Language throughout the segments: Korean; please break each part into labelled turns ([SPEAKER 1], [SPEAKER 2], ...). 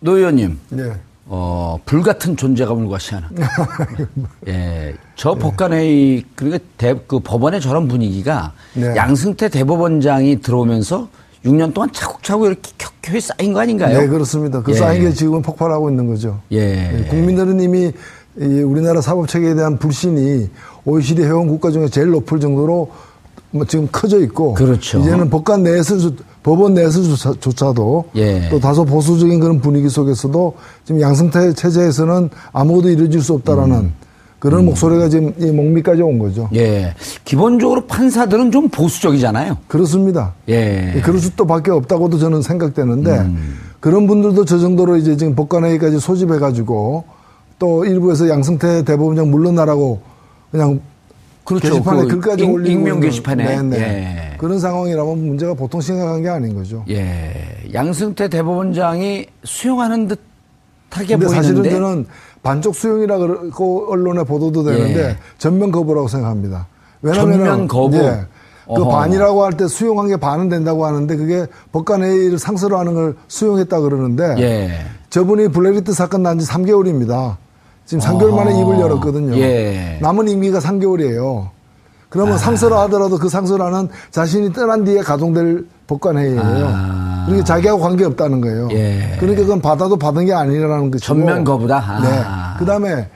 [SPEAKER 1] 노 의원님.
[SPEAKER 2] 네.
[SPEAKER 1] 불같은 존재감을 과시하는. 예. 저 법관회의, 그러니까 그 법원의 저런 분위기가
[SPEAKER 2] 네.
[SPEAKER 1] 양승태 대법원장이 들어오면서 6년 동안 차곡차곡 이렇게 켜켜이 쌓인 거 아닌가요?
[SPEAKER 2] 네, 그렇습니다. 그 쌓인 게 지금 폭발하고 있는 거죠.
[SPEAKER 1] 예.
[SPEAKER 2] 국민들은 이미 우리나라 사법체계에 대한 불신이 OECD 회원 국가 중에 제일 높을 정도로 지금 커져 있고.
[SPEAKER 1] 그렇죠.
[SPEAKER 2] 이제는 법원 내에서조차도
[SPEAKER 1] 예.
[SPEAKER 2] 또 다소 보수적인 그런 분위기 속에서도 지금 양승태 체제에서는 아무것도 이루어질 수 없다라는 그런 목소리가 지금 이 목미까지 온 거죠.
[SPEAKER 1] 예. 기본적으로 판사들은 좀 보수적이잖아요.
[SPEAKER 2] 그렇습니다.
[SPEAKER 1] 예.
[SPEAKER 2] 그럴 수밖에 없다고도 저는 생각되는데 그런 분들도 저 정도로 이제 지금 법관회의까지 소집해가지고 또 일부에서 양승태 대법원장 물러나라고 그냥
[SPEAKER 1] 그렇죠.
[SPEAKER 2] 게시판에 글까지 올리고
[SPEAKER 1] 익명 게시판에.
[SPEAKER 2] 네네.
[SPEAKER 1] 예.
[SPEAKER 2] 그런 상황이라면 문제가 보통 심각한 게 아닌 거죠.
[SPEAKER 1] 예. 양승태 대법원장이 수용하는 듯하게
[SPEAKER 2] 근데
[SPEAKER 1] 보이는데
[SPEAKER 2] 사실은 저는 반쪽 수용이라 그러고 언론에 보도도 되는데
[SPEAKER 1] 예.
[SPEAKER 2] 전면 거부라고 생각합니다. 왜냐하면
[SPEAKER 1] 전면 거부.
[SPEAKER 2] 예, 그
[SPEAKER 1] 어허.
[SPEAKER 2] 반이라고 할 때 수용한 게 반은 된다고 하는데 그게 법관회의를 상설로 하는 걸 수용했다 그러는데
[SPEAKER 1] 예.
[SPEAKER 2] 저분이 블랙리스트 사건 난 지 3개월입니다. 지금 3개월 만에 입을 열었거든요.
[SPEAKER 1] 예.
[SPEAKER 2] 남은 임기가 3개월이에요. 그러면 상설화 하더라도 그 상설화는 자신이 떠난 뒤에 가동될 법관회의예요. 그러니까 자기하고 관계없다는 거예요.
[SPEAKER 1] 예.
[SPEAKER 2] 그러니까 그건 받아도 받은 게 아니라는 것이고.
[SPEAKER 1] 전면 거부다.
[SPEAKER 2] 네. 그다음에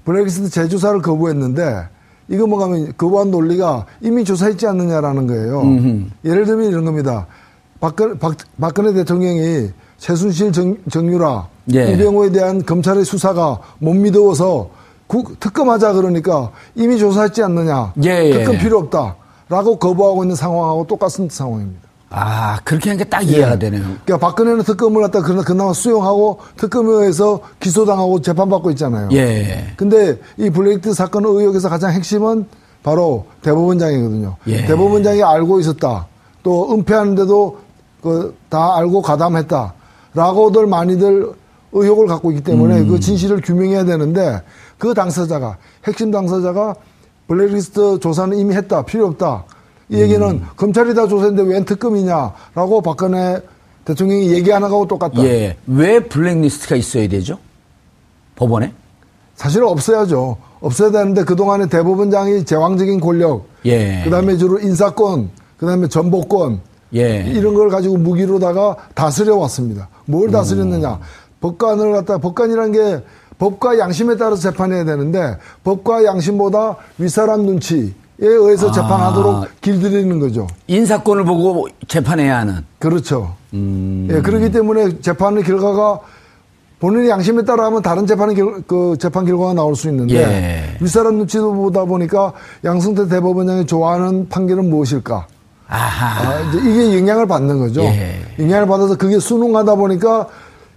[SPEAKER 2] 블랙리스트 재조사를 거부했는데 이거 뭐 가면 거부한 논리가 이미 조사했지 않느냐라는 거예요. 예를 들면 이런 겁니다. 박근혜 대통령이 최순실 정유라
[SPEAKER 1] 예.
[SPEAKER 2] 이병호에 대한 검찰의 수사가 못 믿어서 특검하자 그러니까 이미 조사했지 않느냐.
[SPEAKER 1] 예.
[SPEAKER 2] 특검 필요 없다라고 거부하고 있는 상황하고 똑같은 상황입니다.
[SPEAKER 1] 아, 그렇게 하는 게 딱 이해가 되네요.
[SPEAKER 2] 그러니까 박근혜는 특검을 갖다 그나마 수용하고 특검에 의해서 기소당하고 재판받고 있잖아요.
[SPEAKER 1] 예.
[SPEAKER 2] 근데 이 블랙리스트 사건 의혹에서 가장 핵심은 바로 대법원장이거든요.
[SPEAKER 1] 예.
[SPEAKER 2] 대법원장이 알고 있었다. 또 은폐하는데도 다 알고 가담했다라고들 많이들 의혹을 갖고 있기 때문에 그 진실을 규명해야 되는데 그 당사자가 핵심 당사자가 블랙리스트 조사는 이미 했다. 필요 없다. 이 얘기는 검찰이 다 조사했는데 웬 특검이냐라고 박근혜 대통령이 얘기하는 거하고 똑같다.
[SPEAKER 1] 예. 왜 블랙리스트가 있어야 되죠? 법원에?
[SPEAKER 2] 사실은 없어야죠. 없어야 되는데 그동안에 대법원장이 제왕적인 권력,
[SPEAKER 1] 예.
[SPEAKER 2] 그다음에 주로 인사권, 그다음에 전보권
[SPEAKER 1] 예.
[SPEAKER 2] 이런 걸 가지고 무기로다가 다스려 왔습니다. 뭘 다스렸느냐? 법관이라는 게 법과 양심에 따라서 재판해야 되는데 법과 양심보다 윗사람 눈치에 의해서 재판하도록 길들이는 거죠.
[SPEAKER 1] 인사권을 보고 재판해야 하는.
[SPEAKER 2] 그렇죠. 예, 그렇기 때문에 재판의 결과가 본인의 양심에 따라 하면 다른 재판 결과가 나올 수 있는데
[SPEAKER 1] 예.
[SPEAKER 2] 윗사람 눈치도 보다 보니까 양승태 대법원장이 좋아하는 판결은 무엇일까?
[SPEAKER 1] 아하.
[SPEAKER 2] 이제 이게 영향을 받는 거죠.
[SPEAKER 1] 예.
[SPEAKER 2] 영향을 받아서 그게 순응하다 보니까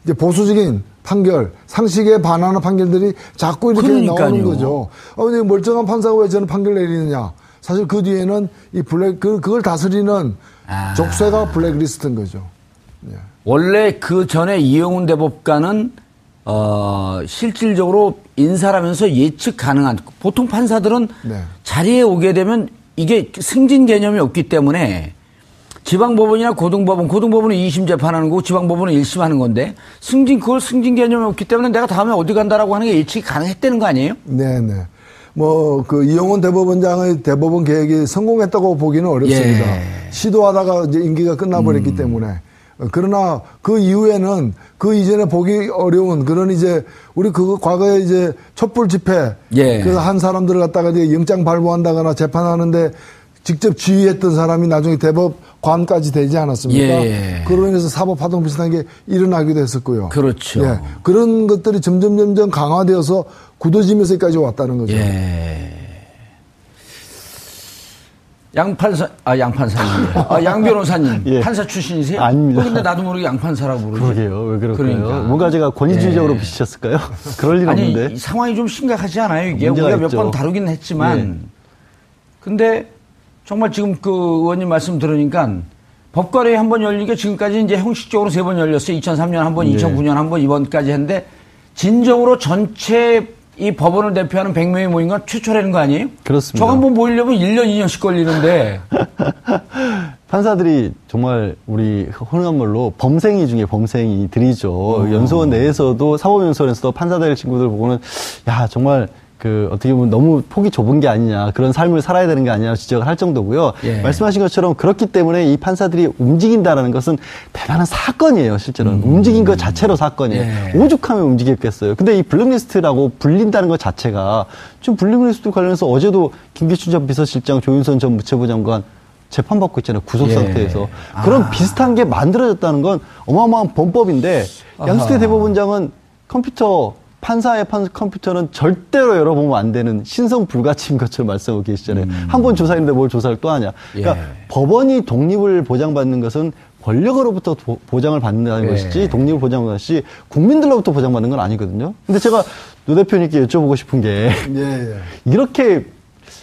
[SPEAKER 2] 이제 보수적인 판결, 상식에 반하는 판결들이 자꾸 이렇게
[SPEAKER 1] 그러니까요.
[SPEAKER 2] 나오는 거죠. 근데 멀쩡한 판사가 왜 저는 판결 내리느냐? 사실 그 뒤에는 이 그걸 다스리는 족쇄가 블랙리스트인 거죠. 예.
[SPEAKER 1] 원래 그 전에 이영훈 대법관은 실질적으로 인사라면서 예측 가능한, 보통 판사들은
[SPEAKER 2] 네.
[SPEAKER 1] 자리에 오게 되면 이게 승진 개념이 없기 때문에 지방법원이나 고등법원은 2심 재판하는 거고 지방법원은 1심 하는 건데 그걸 승진 개념이 없기 때문에 내가 다음에 어디 간다라고 하는 게 예측이 가능했다는 거 아니에요?
[SPEAKER 2] 네네. 이영훈 대법원장의 대법원 계획이 성공했다고 보기는 어렵습니다.
[SPEAKER 1] 예.
[SPEAKER 2] 시도하다가 이제 임기가 끝나버렸기 때문에. 그러나 그 이후에는 그 이전에 보기 어려운 그런 이제 우리 과거에 이제 촛불 집회
[SPEAKER 1] 예.
[SPEAKER 2] 그 한 사람들을 갖다가 이제 영장 발부한다거나 재판하는데 직접 지휘했던 사람이 나중에 대법관까지 되지 않았습니까?
[SPEAKER 1] 예.
[SPEAKER 2] 그로 인해서 사법 파동 비슷한 게 일어나기도 했었고요.
[SPEAKER 1] 그렇죠.
[SPEAKER 2] 예. 그런 것들이 점점 강화되어서 굳어지면서 여기까지 왔다는 거죠.
[SPEAKER 1] 예. 양 변호사님.
[SPEAKER 3] 예.
[SPEAKER 1] 판사 출신이세요?
[SPEAKER 3] 아닙니다.
[SPEAKER 1] 근데 나도 모르게 양판사라고 부르죠.
[SPEAKER 3] 그러게요. 왜 그럴까요?
[SPEAKER 1] 그러니까.
[SPEAKER 3] 뭔가 제가 권위주의적으로 비치셨을까요? 그럴 일
[SPEAKER 1] 아니,
[SPEAKER 3] 없는데.
[SPEAKER 1] 이 상황이 좀 심각하지 않아요, 이게?
[SPEAKER 3] 문제가
[SPEAKER 1] 우리가 몇
[SPEAKER 3] 있죠.
[SPEAKER 1] 번 다루긴 했지만.
[SPEAKER 3] 예.
[SPEAKER 1] 근데 정말 지금 그 의원님 말씀 들으니까 법관회의 한 번 열린 게 지금까지 이제 형식적으로 3번 열렸어요. 2003년 한 번, 2009년 한 번, 이번까지 했는데 진정으로 전체 이 법원을 대표하는 100명이 모인 건 최초라는 거 아니에요?
[SPEAKER 3] 그렇습니다.
[SPEAKER 1] 저 한 번 모이려면 1년, 2년씩 걸리는데.
[SPEAKER 3] 판사들이 정말 우리 흔한 말로 범생이 중에 범생이들이죠. 연수원 내에서도 사법연수원에서도 판사들 친구들 보고는 야 정말 그 어떻게 보면 너무 폭이 좁은 게 아니냐 그런 삶을 살아야 되는 게 아니냐 지적을 할 정도고요.
[SPEAKER 1] 예.
[SPEAKER 3] 말씀하신 것처럼 그렇기 때문에 이 판사들이 움직인다라는 것은 대단한 사건이에요. 실제로는 움직인 것 자체로 사건이에요.
[SPEAKER 1] 예.
[SPEAKER 3] 오죽하면 움직였겠어요. 근데 이 블랙리스트라고 불린다는 것 자체가 지금 블랙리스트 관련해서 어제도 김기춘 전 비서실장, 조윤선 전 무체부 장관 재판받고 있잖아요. 구속
[SPEAKER 1] 예.
[SPEAKER 3] 상태에서. 그런 비슷한 게 만들어졌다는 건 어마어마한 범법인데 양승태 대법원장은 판사의 컴퓨터는 절대로 열어보면 안 되는 신성 불가침인 것처럼 말씀하고 계시잖아요. 한 번 조사했는데 뭘 조사를 또 하냐. 그러니까 법원이 독립을 보장받는 것은 권력으로부터 보장을 받는다는 것이지 독립을 보장받는 것이 국민들로부터 보장받는 건 아니거든요. 근데 제가 노 대표님께 여쭤보고 싶은 게 이렇게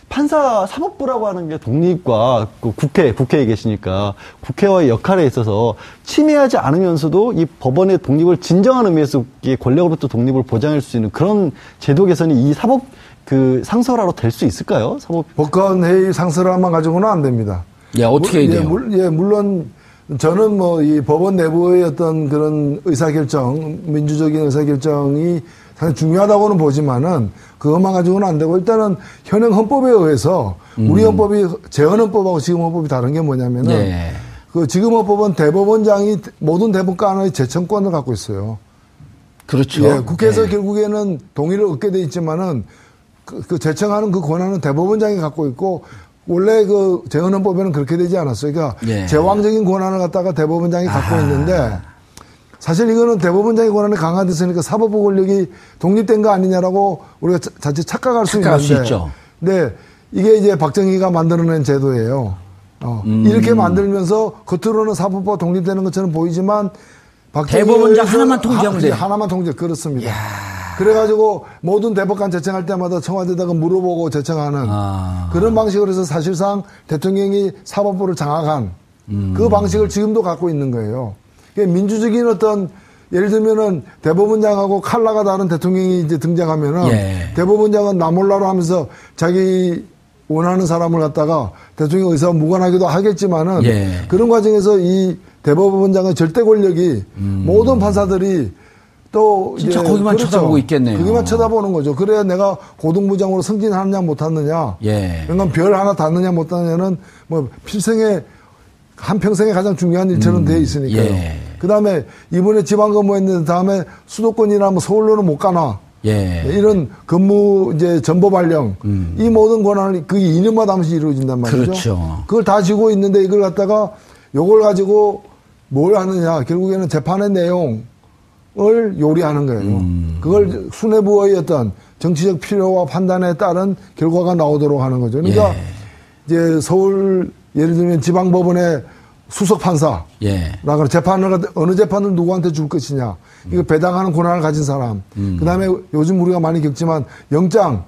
[SPEAKER 3] 판사 사법부라고 하는 게 독립과 그 국회에 계시니까 국회와의 역할에 있어서 침해하지 않으면서도 이 법원의 독립을 진정한 의미에서 권력으로부터 독립을 보장할 수 있는 그런 제도 개선이 이 사법 그 상설화로 될 수 있을까요?
[SPEAKER 2] 법관회의 상설화만 가지고는 안 됩니다.
[SPEAKER 1] 예, 어떻게 해야 돼요?
[SPEAKER 2] 물론 저는 뭐 이 법원 내부의 어떤 그런 의사결정, 민주적인 의사결정이 상당히 중요하다고는 보지만은 그것만 가지고는 안 되고 일단은 현행 헌법에 의해서 우리 헌법이 재헌 헌법하고 지금 헌법이 다른 게 뭐냐면은 그 지금 헌법은 대법원장이 모든 대법관의 재청권을 갖고 있어요.
[SPEAKER 1] 그렇죠.
[SPEAKER 2] 예, 국회에서 결국에는 동의를 얻게 돼 있지만은 그 재청하는 그 권한은 대법원장이 갖고 있고 원래 그 재헌 헌법에는 그렇게 되지 않았어요. 그러니까 제왕적인 권한을 갖다가 대법원장이 갖고 있는데 사실 이거는 대법원장의 권한이 강화됐으니까 사법부 권력이 독립된 거 아니냐라고 우리가 자칫 착각할 수 있는데. 네, 이게 이제 박정희가 만들어낸 제도예요. 이렇게 만들면서 겉으로는 사법부가 독립되는 것처럼 보이지만
[SPEAKER 1] 대법원장 하나만 통제하면 돼요.
[SPEAKER 2] 하나만 통제, 그렇습니다. 그래가지고 모든 대법관 제청할 때마다 청와대에다가 물어보고 제청하는 그런 방식으로 해서 사실상 대통령이 사법부를 장악한 그 방식을 지금도 갖고 있는 거예요. 민주적인 어떤 예를 들면은 대법원장하고 칼라가 다른 대통령이 이제 등장하면은 대법원장은 나몰라로 하면서 자기 원하는 사람을 갖다가 대통령 의사와 무관하기도 하겠지만은 그런 과정에서 이 대법원장의 절대 권력이 모든 판사들이 또
[SPEAKER 1] 진짜
[SPEAKER 2] 이제
[SPEAKER 1] 거기만 쳐다보고 있겠네요.
[SPEAKER 2] 거기만 쳐다보는 거죠. 그래야 내가 고등부장으로 승진하느냐 못하느냐, 그러니까 별 하나 닿느냐 못하느냐는 뭐 필생에 한평생에 가장 중요한 일처럼 돼 있으니까요. 그 다음에 이번에 지방 근무했는데 다음에 수도권이나 뭐 서울로는 못 가나. 이런 근무 이제 전보 발령. 이 모든 권한을 그 2년마다 한 번씩 이루어진단 말이죠.
[SPEAKER 1] 그렇죠.
[SPEAKER 2] 그걸 다 쥐고 있는데 이걸 갖다가 요걸 가지고 뭘 하느냐. 결국에는 재판의 내용을 요리하는 거예요. 그걸 수뇌부의 어떤 정치적 필요와 판단에 따른 결과가 나오도록 하는 거죠. 그러니까 이제 서울 예를 들면 지방법원의 수석판사. 라고 재판을, 어느 재판을 누구한테 줄 것이냐. 이거 배당하는 권한을 가진 사람. 그 다음에 요즘 우리가 많이 겪지만 영장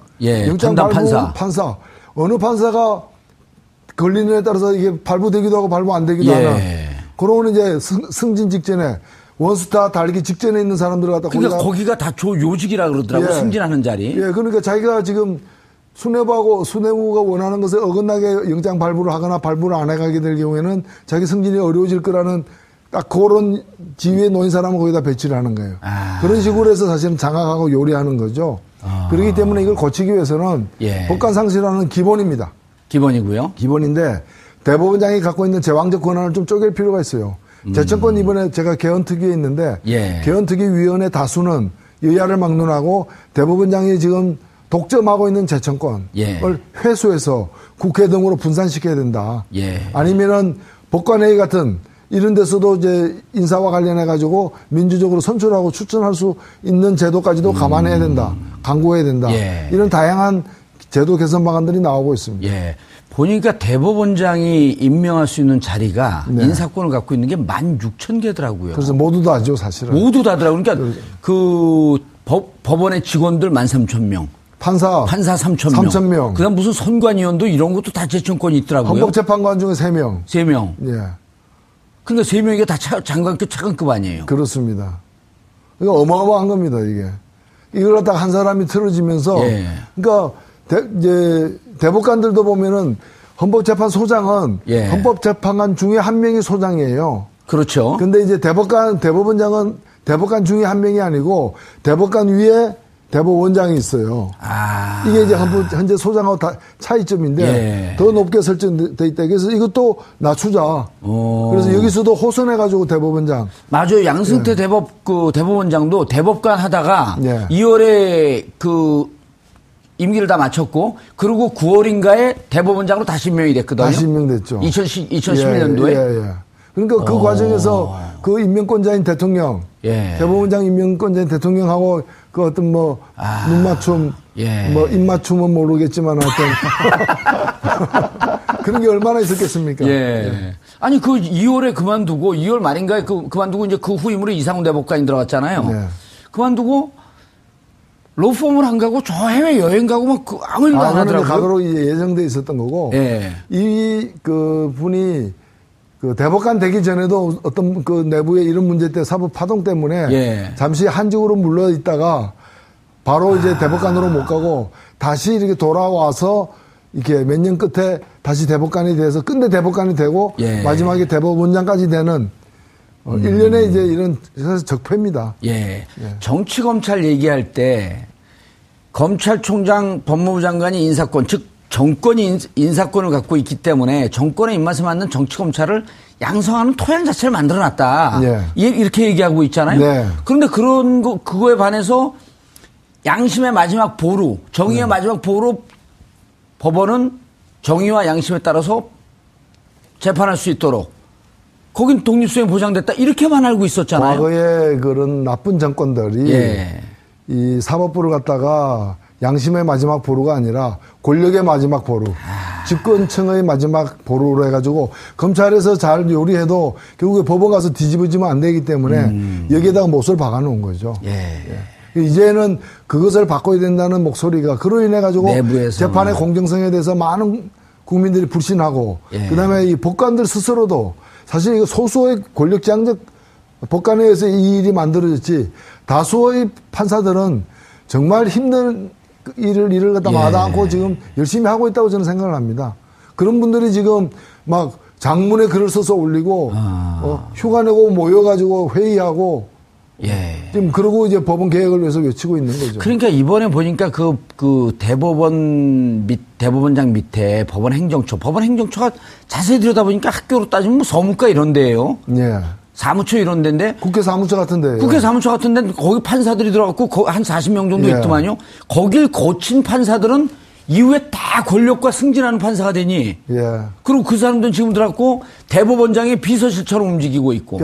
[SPEAKER 2] 발부 판사. 어느 판사가 걸리는 에 따라서 이게 발부되기도 하고 발부 안 되기도 하는. 그러면 이제 승진 직전에 원스타 달기 직전에 있는 사람들 갖다
[SPEAKER 1] 그러니까 거기가 다 조요직이라 그러더라고요. 승진하는 자리.
[SPEAKER 2] 그러니까 자기가 지금 수뇌부가 원하는 것에 어긋나게 영장 발부를 하거나 발부를 안 해가게 될 경우에는 자기 승진이 어려워질 거라는 딱 그런 지위에 놓인 사람을 거기다 배치를 하는 거예요. 그런 식으로 해서 사실은 장악하고 요리하는 거죠. 그렇기 때문에 이걸 고치기 위해서는 법관 상실화는 기본입니다.
[SPEAKER 1] 기본이고요.
[SPEAKER 2] 기본인데 대법원장이 갖고 있는 제왕적 권한을 좀 쪼갤 필요가 있어요. 재청권 이번에 제가 개헌특위에 있는데 개헌특위위원회 다수는 여야를 막론하고 대법원장이 지금 독점하고 있는 재청권을 회수해서 국회 등으로 분산시켜야 된다. 아니면은 법관회의 같은 이런 데서도 이제 인사와 관련해 가지고 민주적으로 선출하고 추천할 수 있는 제도까지도 감안해야 된다. 강구해야 된다. 이런 다양한 제도 개선 방안들이 나오고 있습니다.
[SPEAKER 1] 보니까 대법원장이 임명할 수 있는 자리가 인사권을 갖고 있는 게 16,000개더라고요.
[SPEAKER 2] 그래서 모두 다죠, 사실은.
[SPEAKER 1] 모두 다더라고요. 그러니까 그 법원의 직원들 13,000명. 판사 3,000명. 그다음 무슨 선관위원도 이런 것도 다 재청권이 있더라고요.
[SPEAKER 2] 헌법재판관 중에 3명.
[SPEAKER 1] 3명. 그러니까 3명이가 다 장관급, 차관급 아니에요.
[SPEAKER 2] 그렇습니다. 이거 어마어마한 겁니다, 이게. 이걸 갖다가 한 사람이 틀어지면서
[SPEAKER 1] 예.
[SPEAKER 2] 그러니까 이제 대법관들도 보면은 헌법재판소장은
[SPEAKER 1] 예.
[SPEAKER 2] 헌법재판관 중에 한 명이 소장이에요.
[SPEAKER 1] 그렇죠.
[SPEAKER 2] 근데 이제 대법원장은 대법관 중에 한 명이 아니고 대법관 위에 대법원장이 있어요.
[SPEAKER 1] 아.
[SPEAKER 2] 이게 이제 현재 소장하고 차이점인데
[SPEAKER 1] 예.
[SPEAKER 2] 더 높게 설정돼 있다. 그래서 이것도 낮추자.
[SPEAKER 1] 오.
[SPEAKER 2] 그래서 여기서도 호선해가지고 대법원장.
[SPEAKER 1] 맞아요. 양승태 대법원장도 대법관 하다가
[SPEAKER 2] 예.
[SPEAKER 1] 2월에 임기를 다 마쳤고 그리고 9월인가에 대법원장으로 다시 임명이 됐거든요.
[SPEAKER 2] 다시 임명됐죠.
[SPEAKER 1] 2011년도에.
[SPEAKER 2] 예. 그러니까 그 과정에서 그 임명권자인 대통령,
[SPEAKER 1] 예.
[SPEAKER 2] 대법원장 임명권자인 대통령하고 그 어떤 눈맞춤,
[SPEAKER 1] 예.
[SPEAKER 2] 입맞춤은 모르겠지만 하여튼 그런 게 얼마나 있었겠습니까?
[SPEAKER 1] 예. 아니, 2월에 그만두고, 2월 말인가에 그만두고, 이제 그 후임으로 이상훈 대법관이 들어갔잖아요.
[SPEAKER 2] 네.
[SPEAKER 1] 그만두고, 로펌을 안 가고, 저 해외 여행 가고, 아무 일도 안 하더라고요.
[SPEAKER 2] 가도록 예정돼 있었던 거고,
[SPEAKER 1] 예.
[SPEAKER 2] 분이 대법관 되기 전에도 어떤 내부의 이런 문제 때 사법 파동 때문에
[SPEAKER 1] 예.
[SPEAKER 2] 잠시 한직으로 물러 있다가 바로 이제 대법관으로 못 가고 다시 이렇게 돌아와서 이렇게 몇 년 끝에 다시 대법관이 돼서 끝내 대법관이 되고
[SPEAKER 1] 예.
[SPEAKER 2] 마지막에 대법원장까지 되는 1년에 이제 이런 적폐입니다.
[SPEAKER 1] 예. 정치검찰 얘기할 때 검찰총장 법무부 장관이 인사권, 즉 정권이 인사권을 갖고 있기 때문에 정권의 입맛에 맞는 정치검찰을 양성하는 토양 자체를 만들어놨다.
[SPEAKER 2] 예.
[SPEAKER 1] 이렇게 얘기하고 있잖아요.
[SPEAKER 2] 네.
[SPEAKER 1] 그런데 그거에 반해서 양심의 마지막 보루, 정의의 마지막 보루 법원은 정의와 양심에 따라서 재판할 수 있도록 거긴 독립수행이 보장됐다. 이렇게만 알고 있었잖아요.
[SPEAKER 2] 과거에 그런 나쁜 정권들이
[SPEAKER 1] 예.
[SPEAKER 2] 이 사법부를 갖다가 양심의 마지막 보루가 아니라 권력의 마지막 보루, 집권층의 마지막 보루로 해가지고 검찰에서 잘 요리해도 결국에 법원 가서 뒤집어지면 안 되기 때문에 여기에다가 못을 박아놓은 거죠.
[SPEAKER 1] 예.
[SPEAKER 2] 이제는 그것을 바꿔야 된다는 목소리가 그로 인해 가지고
[SPEAKER 1] 내부에서는.
[SPEAKER 2] 재판의 공정성에 대해서 많은 국민들이 불신하고
[SPEAKER 1] 예.
[SPEAKER 2] 그다음에 이 법관들 스스로도 사실 이거 소수의 권력지향적 법관에 의해서 이 일이 만들어졌지 다수의 판사들은 정말 힘든 일을 갖다 마다않고 지금 열심히 하고 있다고 저는 생각을 합니다. 그런 분들이 지금 막 장문에 글을 써서 올리고 휴가 내고 모여가지고 회의하고
[SPEAKER 1] 예.
[SPEAKER 2] 지금 그러고 이제 법원 개혁을 위해서 외치고 있는 거죠.
[SPEAKER 1] 그러니까 이번에 보니까 그 대법원장 밑에 법원 행정처가 자세히 들여다보니까 학교로 따지면 서무과 이런 데예요.
[SPEAKER 2] 예.
[SPEAKER 1] 사무처 이런 데인데.
[SPEAKER 2] 국회 사무처 같은데.
[SPEAKER 1] 국회 사무처 같은 데는 거기 판사들이 들어갔고 한 40명 정도
[SPEAKER 2] 예.
[SPEAKER 1] 있더만요. 거길 거친 판사들은 이후에 다 권력과 승진하는 판사가 되니.
[SPEAKER 2] 예.
[SPEAKER 1] 그리고 그 사람들은 지금 들어갔고 대법원장의 비서실처럼 움직이고 있고.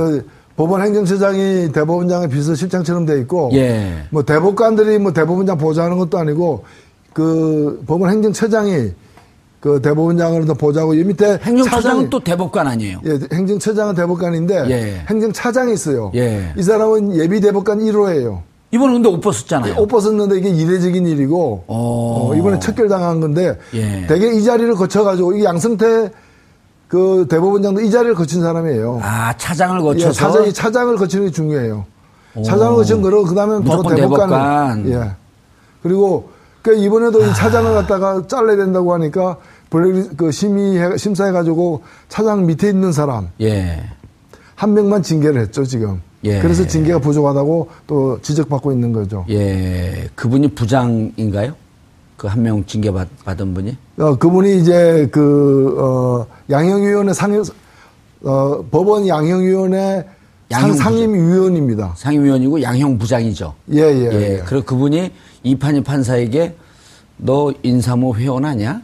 [SPEAKER 2] 법원 행정처장이 대법원장의 비서실장처럼 돼 있고.
[SPEAKER 1] 예.
[SPEAKER 2] 뭐 대법관들이 뭐 대법원장 보좌하는 것도 아니고 그 법원 행정처장이 그 대법원장을 더 보자고 이 밑에
[SPEAKER 1] 행정처장은 또 대법관 아니에요.
[SPEAKER 2] 예, 행정처장은 대법관인데
[SPEAKER 1] 예.
[SPEAKER 2] 행정차장이 있어요.
[SPEAKER 1] 예.
[SPEAKER 2] 이 사람은 예비 대법관 1호예요.
[SPEAKER 1] 이번에 근데 옷 벗었잖아요.
[SPEAKER 2] 옷 벗었는데 이게 이례적인 일이고 이번에 척결당한 건데
[SPEAKER 1] 예.
[SPEAKER 2] 대개 이 자리를 거쳐가지고 이게 양승태 그 대법원장도 이 자리를 거친 사람이에요.
[SPEAKER 1] 아, 차장을 거쳐서.
[SPEAKER 2] 예, 차장을 거치는 게 중요해요. 차장을 거친 거로 그다음에 바로
[SPEAKER 1] 무조건
[SPEAKER 2] 대법관. 예. 그리고 그 이번에도 이 차장을 갖다가 잘라야 된다고 하니까 그 심사해가지고 차장 밑에 있는 사람
[SPEAKER 1] 예.
[SPEAKER 2] 한 명만 징계를 했죠 지금.
[SPEAKER 1] 예.
[SPEAKER 2] 그래서 징계가 부족하다고 또 지적받고 있는 거죠.
[SPEAKER 1] 예. 그분이 부장인가요? 그 한 명 징계 받은 분이?
[SPEAKER 2] 그분이 이제 양형위원회 법원 양형위원회 상임위원입니다.
[SPEAKER 1] 상임위원이고 양형부장이죠.
[SPEAKER 2] 예.
[SPEAKER 1] 그리고 그분이 이판희 판사에게 너 인사모 회원하냐?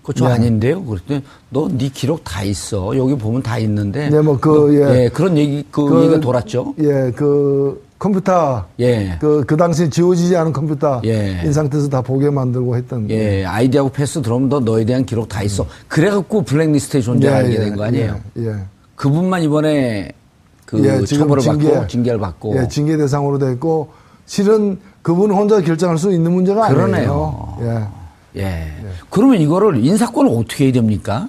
[SPEAKER 1] 그거 저 아닌데요. 그랬더니 너 네 기록 다 있어. 여기 보면 다 있는데.
[SPEAKER 2] 네,
[SPEAKER 1] 그런 얘기가 돌았죠.
[SPEAKER 2] 예, 컴퓨터.
[SPEAKER 1] 예.
[SPEAKER 2] 그 당시에 지워지지 않은 컴퓨터.
[SPEAKER 1] 예.
[SPEAKER 2] 인 상태에서 다 보게 만들고 했던.
[SPEAKER 1] 예. 아이디하고 패스 들어오면 너에 대한 기록 다 있어. 그래갖고 블랙리스트에 존재하게 된 거 아니에요.
[SPEAKER 2] 예.
[SPEAKER 1] 그분만 이번에 처벌을 받고 징계를 받고.
[SPEAKER 2] 예, 징계 대상으로 됐고 실은 그분 혼자 결정할 수 있는 문제가 아니에요.
[SPEAKER 1] 그러네요. 예. 그러면 이거를 인사권을 어떻게 해야 됩니까?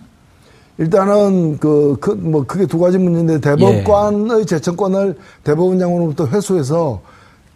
[SPEAKER 2] 일단은 크게 두 가지 문제인데 대법관의 재청권을 대법원장으로부터 회수해서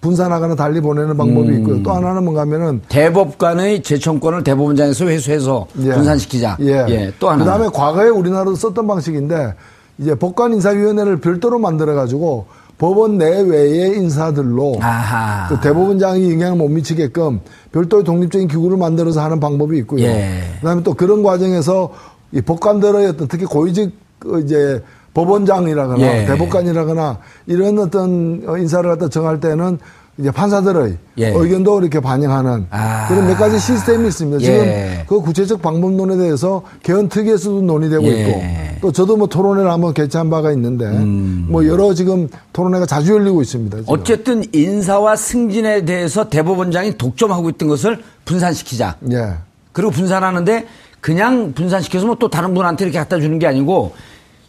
[SPEAKER 2] 분산하거나 달리 보내는 방법이 있고요. 또 하나는 뭔가 하면은
[SPEAKER 1] 대법관의 제청권을 대법원장에서 회수해서
[SPEAKER 2] 예.
[SPEAKER 1] 분산시키자.
[SPEAKER 2] 예.
[SPEAKER 1] 또 하나.
[SPEAKER 2] 그다음에 과거에 우리나라도 썼던 방식인데 이제 법관인사위원회를 별도로 만들어가지고 법원 내외의 인사들로
[SPEAKER 1] 아하.
[SPEAKER 2] 그 대법원장이 영향을 못 미치게끔 별도의 독립적인 기구를 만들어서 하는 방법이 있고요.
[SPEAKER 1] 예.
[SPEAKER 2] 그다음에 또 그런 과정에서 이 법관들의 어떤 특히 고위직 이제 법원장이라거나
[SPEAKER 1] 예.
[SPEAKER 2] 대법관이라거나 이런 어떤 인사를 갖다 정할 때는 이제 판사들의
[SPEAKER 1] 예.
[SPEAKER 2] 의견도 이렇게 반영하는 그런 몇 가지 시스템이 있습니다. 지금
[SPEAKER 1] 예.
[SPEAKER 2] 그 구체적 방법론에 대해서 개헌특위에서도 논의되고
[SPEAKER 1] 예.
[SPEAKER 2] 있고 또 저도 뭐 토론회를 한번 개최한 바가 있는데 뭐 여러 지금 토론회가 자주 열리고 있습니다. 지금.
[SPEAKER 1] 어쨌든 인사와 승진에 대해서 대법원장이 독점하고 있던 것을 분산시키자.
[SPEAKER 2] 예.
[SPEAKER 1] 그리고 분산하는데 그냥 분산시켜서 뭐 또 다른 분한테 이렇게 갖다 주는 게 아니고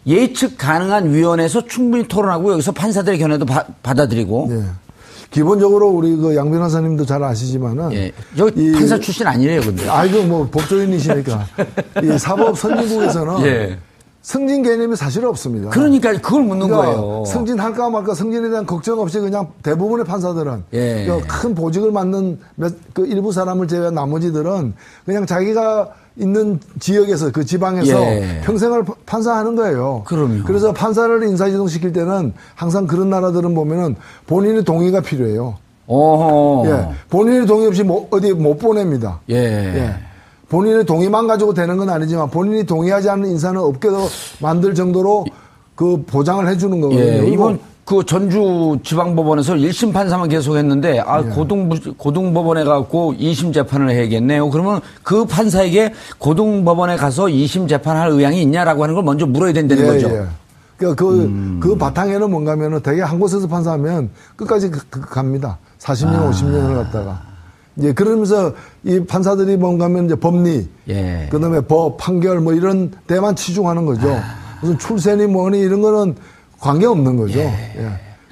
[SPEAKER 1] 예측 가능한 위원회에서 충분히 토론하고 여기서 판사들의 견해도 받아들이고.
[SPEAKER 2] 예. 기본적으로 우리 그 양 변호사님도 잘 아시지만은.
[SPEAKER 1] 예. 여기 판사 출신 아니래요, 근데.
[SPEAKER 2] 아이고, 뭐 법조인이시니까. 이 사법 선진국에서는.
[SPEAKER 1] 예.
[SPEAKER 2] 승진 개념이 사실 없습니다.
[SPEAKER 1] 그러니까 그걸 묻는 거예요.
[SPEAKER 2] 승진할까 말까 승진에 대한 걱정 없이 그냥 대부분의 판사들은
[SPEAKER 1] 예.
[SPEAKER 2] 큰 보직을 맡는 그 일부 사람을 제외한 나머지들은 그냥 자기가 있는 지역에서 그 지방에서
[SPEAKER 1] 예.
[SPEAKER 2] 평생을 판사하는 거예요.
[SPEAKER 1] 그럼요.
[SPEAKER 2] 그래서 판사를 인사이동시킬 때는 항상 그런 나라들은 보면은 본인의 동의가 필요해요.
[SPEAKER 1] 어허.
[SPEAKER 2] 예. 본인의 동의 없이 어디 못 보냅니다.
[SPEAKER 1] 예.
[SPEAKER 2] 예. 본인의 동의만 가지고 되는 건 아니지만 본인이 동의하지 않는 인사는 없게도 만들 정도로 그 보장을 해주는 거거든요.
[SPEAKER 1] 예. 이번 그 전주 지방법원에서 1심 판사만 계속했는데
[SPEAKER 2] 예.
[SPEAKER 1] 고등법원에 가고 2심 재판을 해야겠네요. 그러면 그 판사에게 고등법원에 가서 2심 재판할 의향이 있냐라고 하는 걸 먼저 물어야 된다는
[SPEAKER 2] 예,
[SPEAKER 1] 거죠.
[SPEAKER 2] 예. 그러니까 그 바탕에는 뭔가 하면은 되게 한 곳에서 판사하면 끝까지 갑니다. 40년, 50년을 갖다가. 이제 그러면서 이 판사들이 뭔가 하면 이제 법리,
[SPEAKER 1] 예.
[SPEAKER 2] 그 다음에 법, 판결 뭐 이런 데만 치중하는 거죠. 무슨 출세니 뭐니 이런 거는 관계없는 거죠. 예.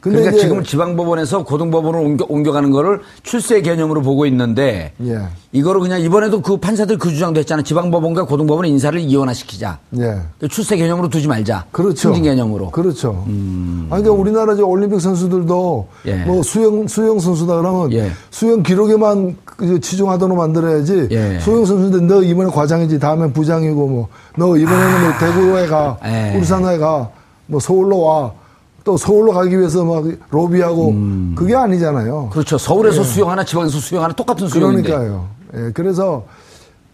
[SPEAKER 2] 근데
[SPEAKER 1] 그러니까
[SPEAKER 2] 이제
[SPEAKER 1] 지금 지방법원에서 고등법원으로 옮겨가는 거를 출세 개념으로 보고 있는데
[SPEAKER 2] 예.
[SPEAKER 1] 이거를 그냥 이번에도 그 판사들 그 주장도 했잖아요. 지방법원과 고등법원의 인사를 이원화시키자.
[SPEAKER 2] 예.
[SPEAKER 1] 출세 개념으로 두지 말자.
[SPEAKER 2] 그렇죠.
[SPEAKER 1] 승진 개념으로.
[SPEAKER 2] 그렇죠. 아니, 그러니까 우리나라 올림픽 선수들도
[SPEAKER 1] 예.
[SPEAKER 2] 뭐 수영 선수다 그러면
[SPEAKER 1] 예.
[SPEAKER 2] 수영 기록에만 치중하도록 만들어야지
[SPEAKER 1] 예.
[SPEAKER 2] 수영 선수인데 너 이번에 과장이지 다음엔 부장이고 뭐 너 이번에는 뭐 대구에 가
[SPEAKER 1] 예.
[SPEAKER 2] 울산에 가 뭐 서울로 와 또 서울로 가기 위해서 막 로비하고 그게 아니잖아요.
[SPEAKER 1] 그렇죠. 서울에서 수영하나 지방에서 수영하나 똑같은 수영인데.
[SPEAKER 2] 그러니까요. 예, 그래서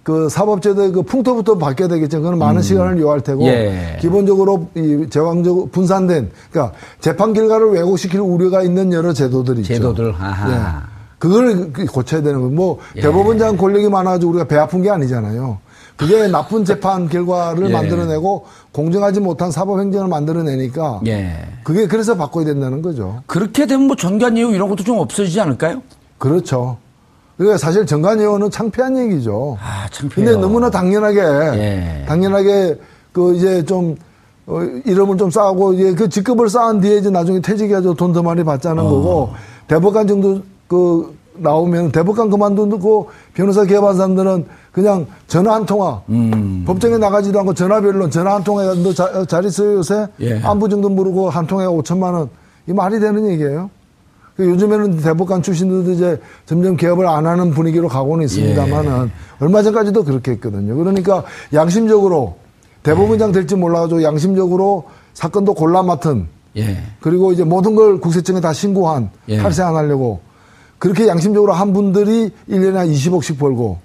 [SPEAKER 2] 그 사법제도의 그 풍토부터 바뀌어야 되겠죠. 그건 많은 시간을 요할 테고
[SPEAKER 1] 예.
[SPEAKER 2] 기본적으로 이 제왕적으로 분산된 그러니까 재판 결과를 왜곡시킬 우려가 있는 여러 제도들이 있죠.
[SPEAKER 1] 제도들. 아하.
[SPEAKER 2] 예. 그걸 고쳐야 되는 거예요. 뭐
[SPEAKER 1] 예.
[SPEAKER 2] 대법원장 권력이 많아가지고 우리가 배 아픈 게 아니잖아요. 그게 나쁜 재판 결과를
[SPEAKER 1] 예.
[SPEAKER 2] 만들어내고 공정하지 못한 사법행정을 만들어내니까
[SPEAKER 1] 예.
[SPEAKER 2] 그게 그래서 바꿔야 된다는 거죠.
[SPEAKER 1] 그렇게 되면 뭐 전관예우 이런 것도 좀 없어지지 않을까요?
[SPEAKER 2] 그렇죠. 그러니까 사실 정관예우는 창피한 얘기죠.
[SPEAKER 1] 아, 창피해요.
[SPEAKER 2] 근데 너무나 당연하게,
[SPEAKER 1] 예.
[SPEAKER 2] 당연하게 그 이제 좀, 이름을 좀 쌓고 이제 그 직급을 쌓은 뒤에 이제 나중에 퇴직해가지고 돈 더 많이 받자는 거고, 대법관 정도 나오면 대법관 그만두고 변호사 개업한 사람들은 그냥 전화 한 통화, 법정에 나가지도 않고 전화별로 전화 한 통화에 너 잘 있어요 요새?
[SPEAKER 1] 예.
[SPEAKER 2] 안부 정도 물고 한 통화에 5천만 원. 이 말이 되는 얘기예요? 요즘에는 대법관 출신들도 이제 점점 개업을 안 하는 분위기로 가고는 있습니다만은 얼마 전까지도 그렇게 했거든요. 그러니까 양심적으로 대법원장 될지 몰라가지고 양심적으로 사건도 골라 맡은
[SPEAKER 1] 예.
[SPEAKER 2] 그리고 이제 모든 걸 국세청에 다 신고한
[SPEAKER 1] 예.
[SPEAKER 2] 탈세 안 하려고 그렇게 양심적으로 한 분들이 1년에 한 20억씩 벌고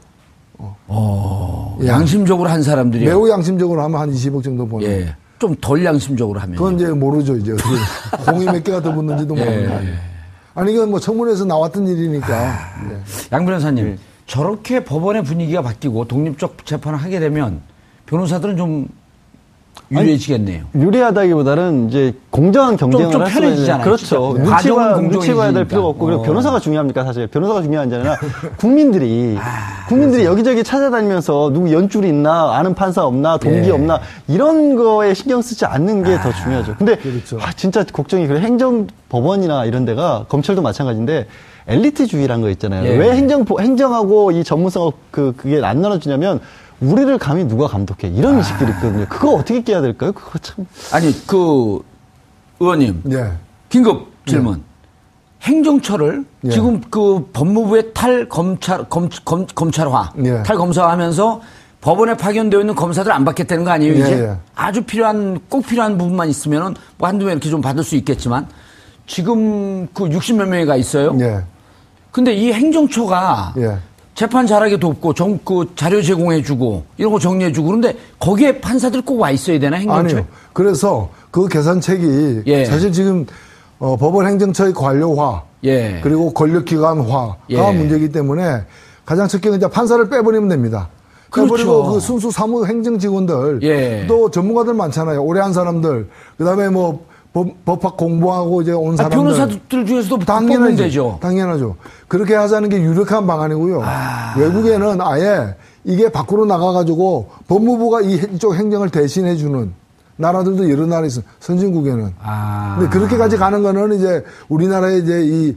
[SPEAKER 2] 예.
[SPEAKER 1] 양심적으로 한 사람들이
[SPEAKER 2] 매우 양심적으로 하면 한 20억 정도 버는
[SPEAKER 1] 예. 좀 덜 양심적으로 하면
[SPEAKER 2] 그건 이제 모르죠 이제 공이 몇 개가 더 붙는지도 모르는 거예요. 아니 이건 뭐 청문회에서 나왔던 일이니까 예.
[SPEAKER 1] 양 변호사님 저렇게 법원의 분위기가 바뀌고 독립적 재판을 하게 되면 변호사들은 좀 유리해지겠네요.
[SPEAKER 3] 유리하다기보다는 이제 공정한 경쟁을
[SPEAKER 1] 좀
[SPEAKER 3] 할 수가 있는
[SPEAKER 1] 편해지잖아요.
[SPEAKER 3] 그렇죠.
[SPEAKER 1] 네. 과정은
[SPEAKER 3] 눈치 봐야 될
[SPEAKER 1] 공정해지니까.
[SPEAKER 3] 필요가 없고 그리고 변호사가 중요합니까 사실 변호사가 중요한 게 아니라 국민들이 여기저기 찾아다니면서 누구 연줄이 있나 아는 판사 없나 동기
[SPEAKER 1] 예.
[SPEAKER 3] 없나 이런 거에 신경 쓰지 않는 게 더 중요하죠. 근데
[SPEAKER 2] 그렇죠.
[SPEAKER 3] 진짜 걱정이 그래 행정법원이나 이런 데가 검찰도 마찬가지인데 엘리트주의라는 거 있잖아요.
[SPEAKER 1] 예.
[SPEAKER 3] 왜 행정하고 이 전문성하고 그게 안 나눠지냐면 우리를 감히 누가 감독해 이런 의식들이 있거든요. 그거 어떻게 깨야 될까요? 그거 참
[SPEAKER 1] 아니 그 의원님
[SPEAKER 2] 예.
[SPEAKER 1] 긴급 질문. 행정처를
[SPEAKER 2] 예.
[SPEAKER 1] 지금 그 법무부의 검찰화,
[SPEAKER 2] 예.
[SPEAKER 1] 탈검사하면서 법원에 파견되어 있는 검사들 안 받겠다는 거 아니에요, 이제?
[SPEAKER 2] 예.
[SPEAKER 1] 아주 꼭 필요한 부분만 있으면은 뭐 한두 명 이렇게 좀 받을 수 있겠지만 지금 그 60몇 명이 가 있어요.
[SPEAKER 2] 예.
[SPEAKER 1] 근데 이 행정처가
[SPEAKER 2] 예.
[SPEAKER 1] 재판 잘하게 돕고 그 자료 제공해주고 이런 거 정리해주고 그런데 거기에 판사들 꼭 와 있어야 되나 행정처에?
[SPEAKER 2] 아니요. 그래서 그 계산책이
[SPEAKER 1] 예.
[SPEAKER 2] 사실 지금 법원 행정처의 관료화
[SPEAKER 1] 예.
[SPEAKER 2] 그리고 권력기관화가
[SPEAKER 1] 예.
[SPEAKER 2] 문제이기 때문에 가장 첫 경우는 이제 판사를 빼버리면 됩니다.
[SPEAKER 1] 그렇죠.
[SPEAKER 2] 빼버리고 그 순수 사무 행정 직원들
[SPEAKER 1] 예.
[SPEAKER 2] 또 전문가들 많잖아요. 오래 한 사람들 그다음에 뭐 법학 공부하고 이제 온 사람들
[SPEAKER 1] 변호사들 중에서도 뽑으면 되죠.
[SPEAKER 2] 당연하죠. 그렇게 하자는 게 유력한 방안이고요. 외국에는 아예 이게 밖으로 나가가지고 법무부가 이쪽 행정을 대신해주는 나라들도 여러 나라 있어. 선진국에는. 근데 그렇게까지 가는 거는 이제 우리나라의 이제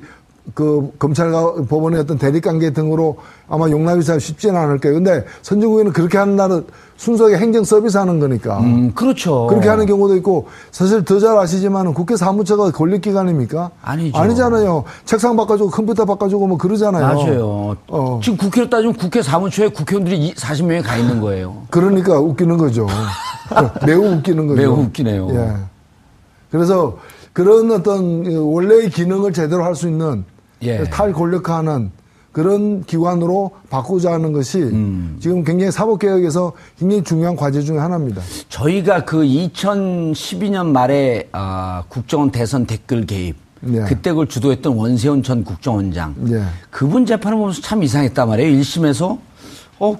[SPEAKER 2] 그 검찰과 법원의 어떤 대립관계 등으로 아마 용납이 잘 쉽지는 않을 거예요. 근데 선진국에는 그렇게 하는 나라 순수하게 행정 서비스 하는 거니까.
[SPEAKER 1] 그렇죠.
[SPEAKER 2] 그렇게 하는 경우도 있고 사실 더 잘 아시지만 국회 사무처가 권력기관입니까?
[SPEAKER 1] 아니죠.
[SPEAKER 2] 아니잖아요. 책상 바꿔주고 컴퓨터 바꿔주고 뭐 그러잖아요.
[SPEAKER 1] 맞아요. 지금 국회로 따지면 국회 사무처에 국회의원들이 40명이 가 있는 거예요.
[SPEAKER 2] 그러니까 웃기는 거죠. 매우 웃기는 거죠.
[SPEAKER 1] 매우 웃기네요.
[SPEAKER 2] 예. 그래서 그런 어떤 원래의 기능을 제대로 할 수 있는
[SPEAKER 1] 예.
[SPEAKER 2] 탈권력화하는 그런 기관으로 바꾸자 하는 것이 지금 굉장히 사법개혁에서 굉장히 중요한 과제 중에 하나입니다.
[SPEAKER 1] 저희가 그 2012년 말에 국정원 대선 댓글 개입
[SPEAKER 2] 예.
[SPEAKER 1] 그때 그걸 주도했던 원세훈 전 국정원장
[SPEAKER 2] 예.
[SPEAKER 1] 그분 재판을 보면서 참 이상했단 말이에요. 1심에서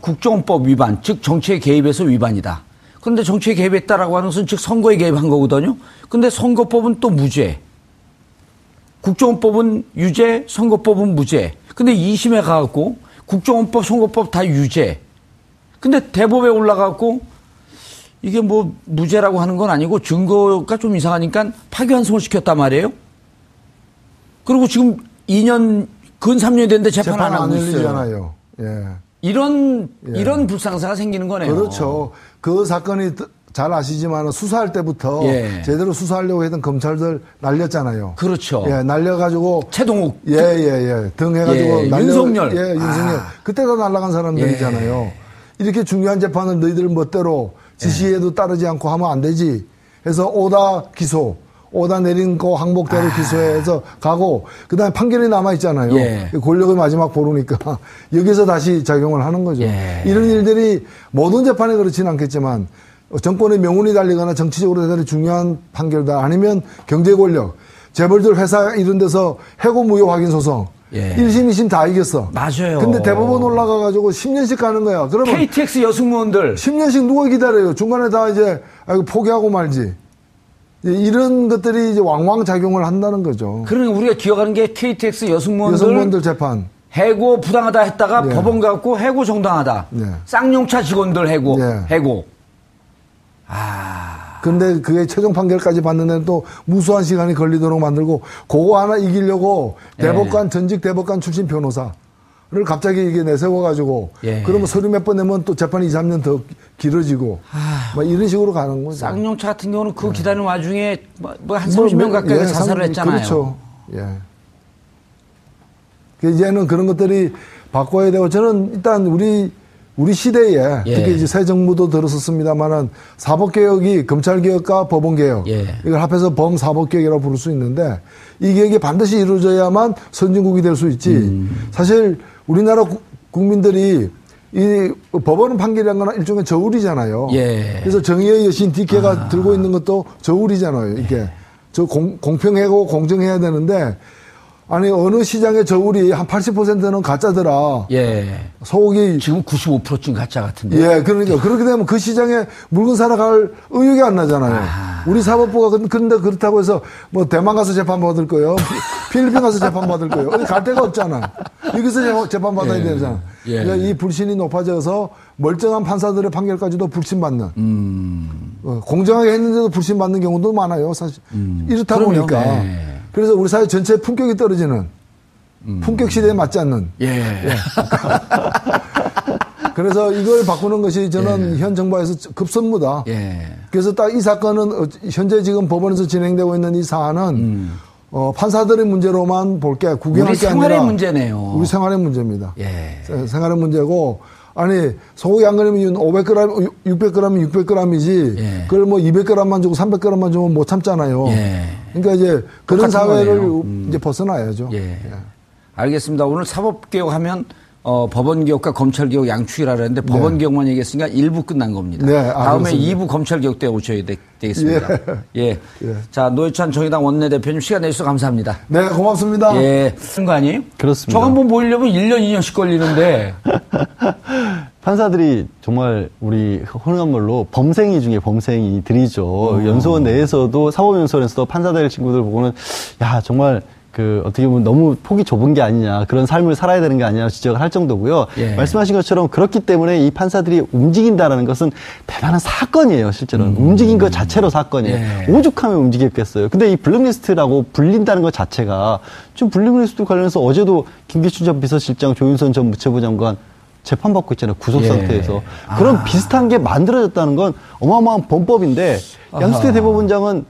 [SPEAKER 1] 국정원법 위반 즉 정치에 개입해서 위반이다. 그런데 정치에 개입했다라고 하는 것은 즉 선거에 개입한 거거든요. 근데 선거법은 또 무죄. 국정원법은 유죄, 선거법은 무죄. 근데 2심에 가갖고 국정원법, 선거법 다 유죄. 근데 대법에 올라가갖고 이게 뭐 무죄라고 하는 건 아니고 증거가 좀 이상하니까 파기환송을 시켰단 말이에요. 그리고 지금 2년, 근 3년이 됐는데 재판 안 하고 있어요.
[SPEAKER 2] 열리잖아요. 예.
[SPEAKER 1] 이런 불상사가 생기는 거네요.
[SPEAKER 2] 그렇죠. 그 사건이 잘 아시지만 수사할 때부터
[SPEAKER 1] 예.
[SPEAKER 2] 제대로 수사하려고 했던 검찰들 날렸잖아요.
[SPEAKER 1] 그렇죠.
[SPEAKER 2] 예, 날려가지고
[SPEAKER 1] 최동욱.
[SPEAKER 2] 등 해가지고
[SPEAKER 1] 예, 윤석열.
[SPEAKER 2] 예, 윤석열. 그때 다 날라간 사람들이잖아요.
[SPEAKER 1] 예.
[SPEAKER 2] 이렇게 중요한 재판을 너희들 멋대로 지시에도 따르지 않고 하면 안 되지. 해서 오다 내린 거 항목대로 기소해서 가고 그다음에 판결이 남아 있잖아요.
[SPEAKER 1] 예.
[SPEAKER 2] 권력의 마지막 보루니까 여기서 다시 작용을 하는 거죠.
[SPEAKER 1] 예.
[SPEAKER 2] 이런 일들이 모든 재판에 그렇지는 않겠지만 정권의 명운이 달리거나 정치적으로 대단히 중요한 판결다 아니면 경제 권력, 재벌들 회사 이런 데서 해고 무효 확인 소송.
[SPEAKER 1] 예.
[SPEAKER 2] 1심, 2심 다 이겼어.
[SPEAKER 1] 맞아요.
[SPEAKER 2] 근데 대법원 올라가가지고 10년씩 가는 거야. 그러면
[SPEAKER 1] KTX 여승무원들
[SPEAKER 2] 10년씩 누가 기다려요? 중간에 다 이제 포기하고 말지. 이런 것들이 이제 왕왕 작용을 한다는 거죠.
[SPEAKER 1] 그러니까 우리가 기억하는 게 KTX
[SPEAKER 2] 여승무원들 재판.
[SPEAKER 1] 해고 부당하다 했다가
[SPEAKER 2] 예.
[SPEAKER 1] 법원 가고 해고 정당하다.
[SPEAKER 2] 예.
[SPEAKER 1] 쌍용차 직원들 해고.
[SPEAKER 2] 예.
[SPEAKER 1] 해고.
[SPEAKER 2] 근데 그게 최종 판결까지 받는 또 무수한 시간이 걸리도록 만들고 그거 하나 이기려고 대법관 전직 대법관 출신 변호사를 갑자기 이게 내세워가지고
[SPEAKER 1] 예.
[SPEAKER 2] 그러면 서류 몇 번 내면 또 재판이 2, 3년 더 길어지고 막 이런 식으로 가는 거죠.
[SPEAKER 1] 쌍용차 같은 경우는 그 기다리는 와중에 한 30명 가까이가 자살을 했잖아요.
[SPEAKER 2] 그렇죠. 예. 이제는 그런 것들이 바꿔야 되고 저는 일단 우리 시대에
[SPEAKER 1] 예.
[SPEAKER 2] 특히 이제 새 정부도 들었었습니다만은 사법개혁이 검찰개혁과 법원개혁
[SPEAKER 1] 예.
[SPEAKER 2] 이걸 합해서 범사법개혁이라고 부를 수 있는데 이 개혁이 반드시 이루어져야만 선진국이 될 수 있지. 사실 우리나라 국민들이 이 법원 판결이라는 건 일종의 저울이잖아요.
[SPEAKER 1] 예.
[SPEAKER 2] 그래서 정의의 여신 DK가 들고 있는 것도 저울이잖아요. 이게 저 공평하고 공정해야 되는데 아니 어느 시장의 저울이 한 80%는 가짜더라.
[SPEAKER 1] 예.
[SPEAKER 2] 소고기
[SPEAKER 1] 지금 95%쯤 가짜 같은데.
[SPEAKER 2] 예, 그러니까 그렇게 되면 그 시장에 물건 사러 갈 의욕이 안 나잖아요. 우리 사법부가 그런데 그렇다고 해서 뭐 대만 가서 재판 받을 거예요. 필리핀 가서 재판 받을 거예요. 어디 갈 데가 없잖아. 여기서 재판 받아야 되잖아.
[SPEAKER 1] 예.
[SPEAKER 2] 그러니까 이 불신이 높아져서 멀쩡한 판사들의 판결까지도 불신받는. 공정하게 했는데도 불신받는 경우도 많아요. 사실 이렇다
[SPEAKER 1] 그럼요.
[SPEAKER 2] 보니까.
[SPEAKER 1] 네.
[SPEAKER 2] 그래서 우리 사회 전체의 품격이 떨어지는 품격 시대에 맞지 않는.
[SPEAKER 1] 예.
[SPEAKER 2] 그래서 이걸 바꾸는 것이 저는 현 정부에서 급선무다.
[SPEAKER 1] 예.
[SPEAKER 2] 그래서 딱 이 사건은 현재 지금 법원에서 진행되고 있는 이 사안은 판사들의 문제로만 볼게 구경할
[SPEAKER 1] 우리
[SPEAKER 2] 게 아니라
[SPEAKER 1] 생활의 문제네요.
[SPEAKER 2] 우리 생활의 문제입니다.
[SPEAKER 1] 예.
[SPEAKER 2] 생활의 문제고 아니 소고기 한 그램이 500g, 600g이면 600g이지
[SPEAKER 1] 예.
[SPEAKER 2] 그걸 뭐 200g만 주고 300g만 주면 못 참잖아요.
[SPEAKER 1] 예.
[SPEAKER 2] 그러니까 이제 그런
[SPEAKER 1] 똑같은
[SPEAKER 2] 사회를
[SPEAKER 1] 거네요.
[SPEAKER 2] 이제 벗어나야죠.
[SPEAKER 1] 예. 알겠습니다. 오늘 사법개혁하면 법원개혁과 검찰개혁 양축이라 그랬는데 법원개혁만 얘기했으니까 1부 끝난 겁니다.
[SPEAKER 2] 네,
[SPEAKER 1] 다음에
[SPEAKER 2] 그렇습니다.
[SPEAKER 1] 2부 검찰개혁 때 오셔야 되겠습니다. 예. 자, 노회찬 정의당 원내대표님 시간 내주셔서 감사합니다.
[SPEAKER 2] 네, 고맙습니다.
[SPEAKER 1] 예. 그런 거 아니에요?
[SPEAKER 3] 그렇습니다.
[SPEAKER 1] 저거 한번 모이려면 1년, 2년씩 걸리는데.
[SPEAKER 3] 판사들이 정말 우리 흔한 말로 범생이 중에 범생이들이죠. 연수원 내에서도 사법연수원에서도 판사들 친구들 보고는 야 정말 그 어떻게 보면 너무 폭이 좁은 게 아니냐 그런 삶을 살아야 되는 게 아니냐 지적을 할 정도고요.
[SPEAKER 1] 예.
[SPEAKER 3] 말씀하신 것처럼 그렇기 때문에 이 판사들이 움직인다라는 것은 대단한 사건이에요. 실제로는 움직인 것 자체로 사건이에요.
[SPEAKER 1] 예.
[SPEAKER 3] 오죽하면 움직였겠어요. 근데 이 블랙리스트라고 불린다는 것 자체가 지금 블랙리스트 관련해서 어제도 김기춘 전 비서실장, 조윤선 전 무체부 장관 재판받고 있잖아요. 구속
[SPEAKER 1] 예.
[SPEAKER 3] 상태에서. 그런 비슷한 게 만들어졌다는 건 어마어마한 범법인데 양승태 대법원장은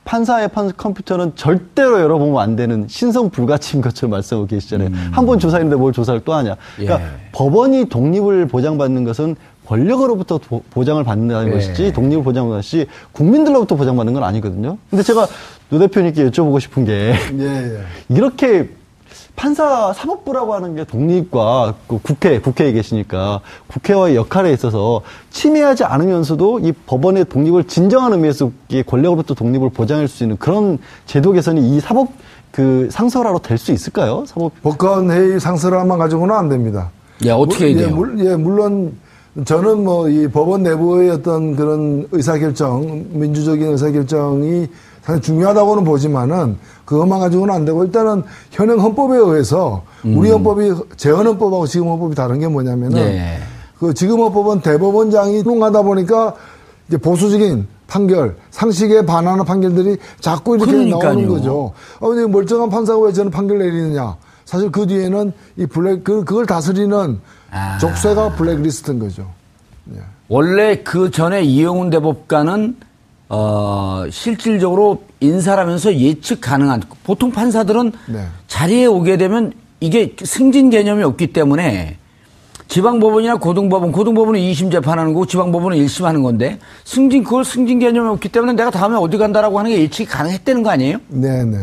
[SPEAKER 3] 판사의 컴퓨터는 절대로 열어보면 안 되는 신성 불가침인 것처럼 말씀하고 계시잖아요. 한 번 조사했는데 뭘 조사를 또 하냐. 그러니까
[SPEAKER 1] 예.
[SPEAKER 3] 법원이 독립을 보장받는 것은 권력으로부터 보장을 받는다는
[SPEAKER 1] 예.
[SPEAKER 3] 것이지 독립을 보장받는 것이 국민들로부터 보장받는 건 아니거든요. 근데 제가 노 대표님께 여쭤보고 싶은 게
[SPEAKER 2] 예.
[SPEAKER 3] 이렇게 판사 사법부라고 하는 게 독립과 그 국회에 계시니까 국회와의 역할에 있어서 침해하지 않으면서도 이 법원의 독립을 진정한 의미에서 권력으로부터 독립을 보장할 수 있는 그런 제도 개선이 이 사법 그 상설화로 될 수 있을까요?
[SPEAKER 2] 법관 회의 상설화만 가지고는 안 됩니다.
[SPEAKER 1] 예, 어떻게 해야 돼요?
[SPEAKER 2] 물론 저는 뭐 이 법원 내부의 어떤 그런 의사결정, 민주적인 의사결정이 상당히 중요하다고는 보지만은 그것만 가지고는 안 되고 일단은 현행 헌법에 의해서 우리 헌법이 재헌 헌법하고 지금 헌법이 다른 게 뭐냐면은
[SPEAKER 1] 예.
[SPEAKER 2] 그 지금 헌법은 대법원장이 활동하다 보니까 이제 보수적인 판결, 상식에 반하는 판결들이 자꾸 이렇게
[SPEAKER 1] 그러니까요.
[SPEAKER 2] 나오는 거죠. 근데 멀쩡한 판사가 왜 저는 판결 내리느냐? 사실 그 뒤에는 이 그걸 다스리는 족쇄가 블랙리스트인 거죠. 예.
[SPEAKER 1] 원래 그 전에 이영훈 대법관은 실질적으로 인사라면서 예측 가능한 보통 판사들은
[SPEAKER 2] 네.
[SPEAKER 1] 자리에 오게 되면 이게 승진 개념이 없기 때문에 지방법원이나 고등법원은 2심 재판하는 거고 지방법원은 1심 하는 건데 그걸 승진 개념이 없기 때문에 내가 다음에 어디 간다라고 하는 게 예측이 가능했다는 거 아니에요?
[SPEAKER 2] 네네.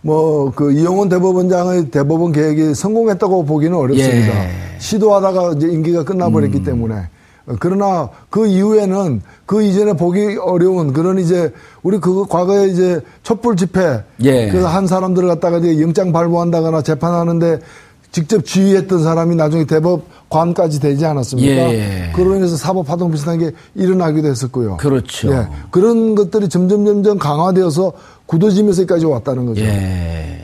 [SPEAKER 2] 뭐, 이영훈 대법원장의 대법원 계획이 성공했다고 보기는 어렵습니다.
[SPEAKER 1] 예.
[SPEAKER 2] 시도하다가 이제 임기가 끝나버렸기 때문에. 그러나 그 이후에는 그 이전에 보기 어려운 그런 이제 우리 과거에 이제 촛불 집회
[SPEAKER 1] 예.
[SPEAKER 2] 그 한 사람들을 갖다가 이제 영장 발부한다거나 재판하는데 직접 지휘했던 사람이 나중에 대법관까지 되지 않았습니까?
[SPEAKER 1] 예.
[SPEAKER 2] 그로 인해서 사법파동 비슷한 게 일어나기도 했었고요.
[SPEAKER 1] 그렇죠.
[SPEAKER 2] 예. 그런 것들이 점점 강화되어서 굳어지면서까지 왔다는 거죠.
[SPEAKER 1] 예.